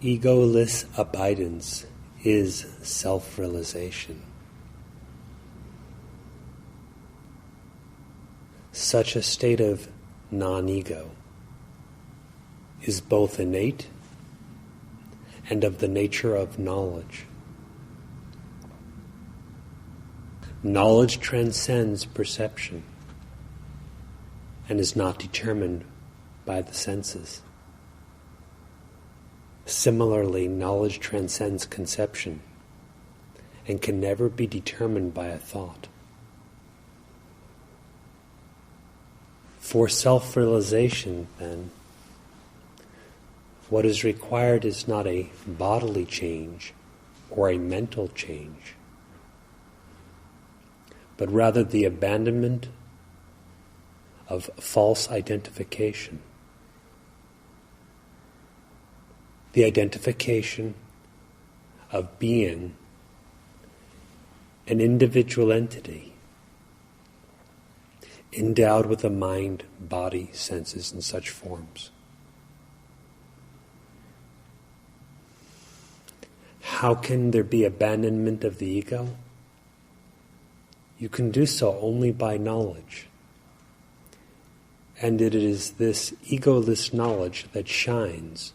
Egoless abidance is self-realization. Such a state of non-ego is both innate and of the nature of knowledge. Knowledge transcends perception and is not determined by the senses. Similarly, knowledge transcends conception and can never be determined by a thought. For self-realization, then, what is required is not a bodily change or a mental change, but rather the abandonment of false identification. The identification of being an individual entity endowed with a mind, body, senses, and such forms. How can there be abandonment of the ego? You can do so only by knowledge. And it is this egoless knowledge that shines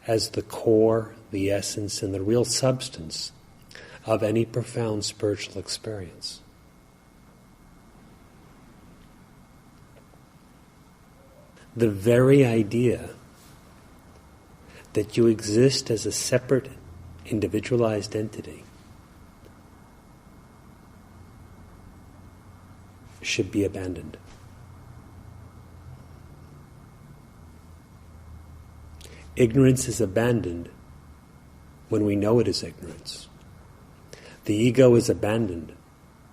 as the core, the essence, and the real substance of any profound spiritual experience. The very idea that you exist as a separate, individualized entity should be abandoned. Ignorance is abandoned when we know it is ignorance. The ego is abandoned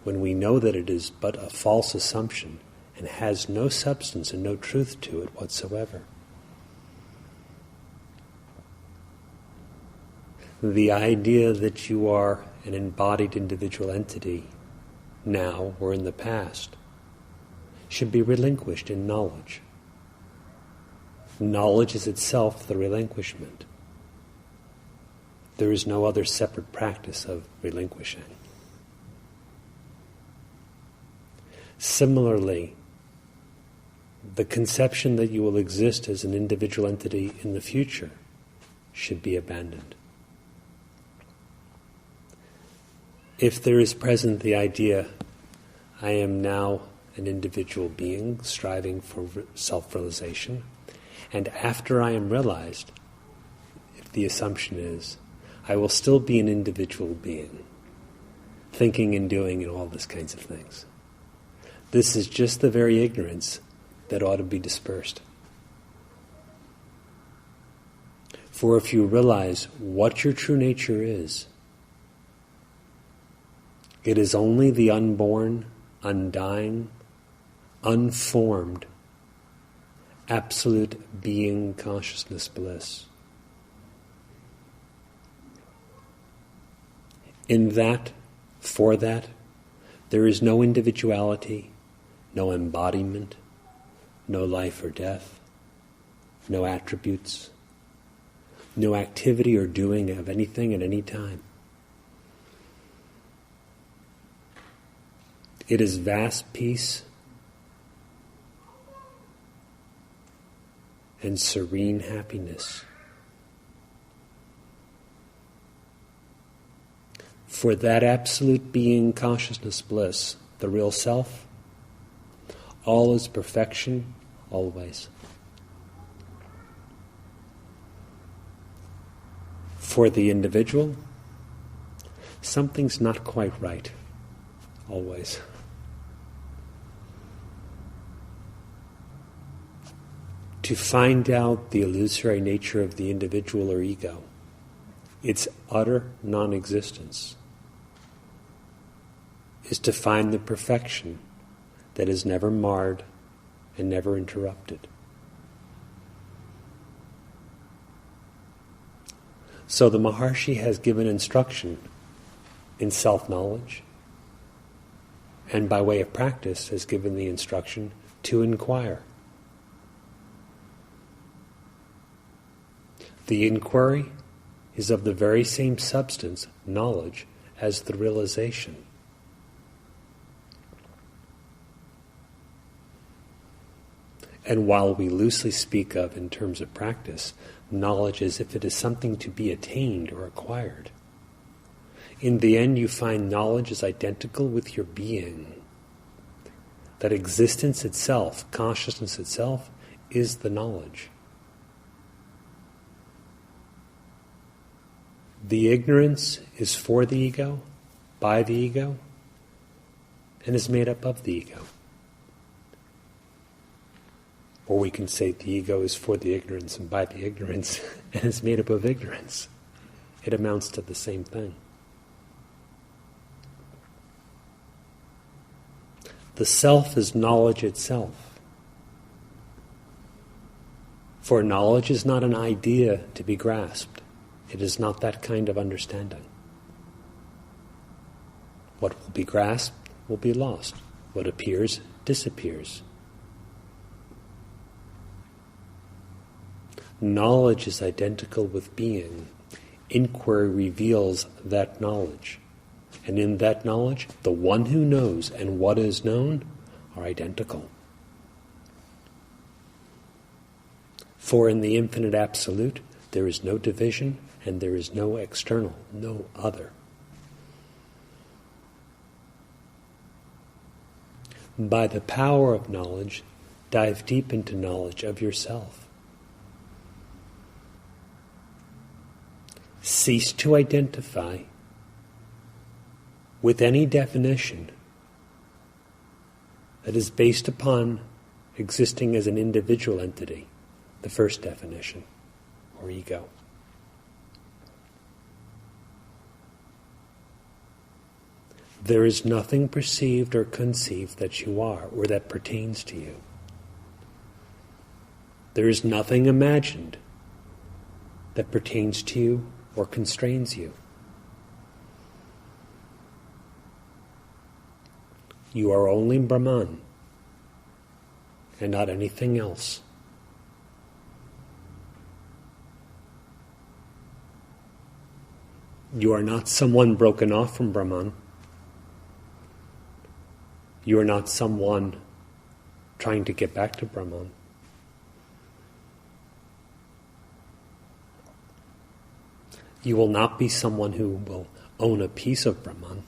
when we know that it is but a false assumption and has no substance and no truth to it whatsoever. The idea that you are an embodied individual entity now or in the past should be relinquished in knowledge. Knowledge is itself the relinquishment. There is no other separate practice of relinquishing. Similarly, the conception that you will exist as an individual entity in the future should be abandoned. If there is present the idea, I am now an individual being striving for self-realization, and after I am realized, if the assumption is, I will still be an individual being, thinking and doing and all these kinds of things. This is just the very ignorance that ought to be dispersed. For if you realize what your true nature is, it is only the unborn, undying, unformed, absolute being consciousness bliss. In that, for that, there is no individuality, no embodiment, no life or death, no attributes, no activity or doing of anything at any time. It is vast peace and serene happiness. For that absolute being consciousness bliss, the real self, all is perfection always. For the individual, something's not quite right always. To find out the illusory nature of the individual or ego, its utter non-existence, is to find the perfection that is never marred and never interrupted. So the Maharshi has given instruction in self-knowledge, and by way of practice has given the instruction to inquire. The inquiry is of the very same substance, knowledge, as the realization. And while we loosely speak of, in terms of practice, knowledge as if it is something to be attained or acquired, in the end you find knowledge is identical with your being. That existence itself, consciousness itself, is the knowledge. The ignorance is for the ego, by the ego, and is made up of the ego. Or we can say the ego is for the ignorance and by the ignorance and is made up of ignorance. It amounts to the same thing. The self is knowledge itself. For knowledge is not an idea to be grasped. It is not that kind of understanding. What will be grasped will be lost. What appears disappears. Knowledge is identical with being. Inquiry reveals that knowledge. And in that knowledge, the one who knows and what is known are identical. For in the infinite absolute, there is no division and there is no external, no other. By the power of knowledge, dive deep into knowledge of yourself. Cease to identify with any definition that is based upon existing as an individual entity, the first definition, or ego. There is nothing perceived or conceived that you are, or that pertains to you. There is nothing imagined that pertains to you or constrains you. You are only Brahman, and not anything else. You are not someone broken off from Brahman. You are not someone trying to get back to Brahman. You will not be someone who will own a piece of Brahman.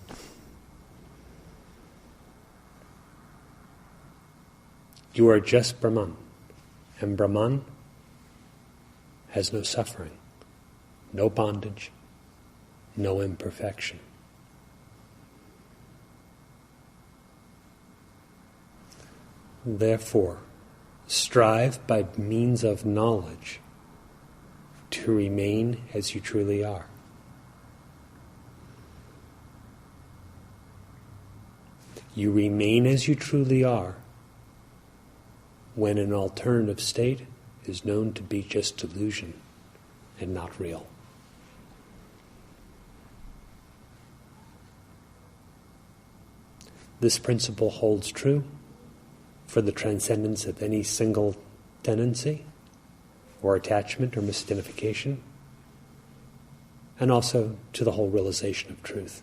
You are just Brahman, and Brahman has no suffering, no bondage, no imperfection. Therefore, strive by means of knowledge to remain as you truly are. You remain as you truly are when an alternative state is known to be just delusion and not real. This principle holds true for the transcendence of any single tendency or attachment or misidentification, and also to the whole realization of truth.